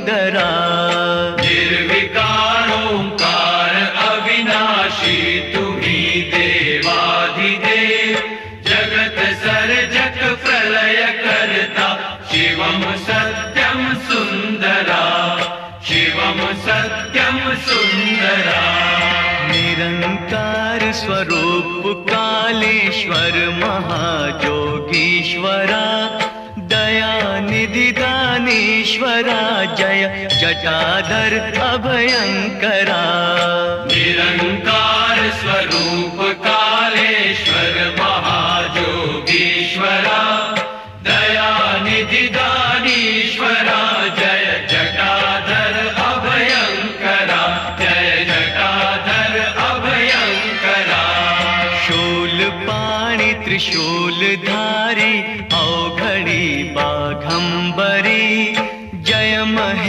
सुंदरा। निर्विकार ओंकार अविनाशी तुम्ही देवाधिदेव, जगत सर्जक प्रलय करता शिवम सत्यम सुंदरा, शिवम सत्यम सुंदरा। निरंकार स्वरूप कालेश्वर महाजोगीश्वरा, दयानिधि दानीश्वरा, जय जटाधर अभयंकरा। निरंकार स्वरूप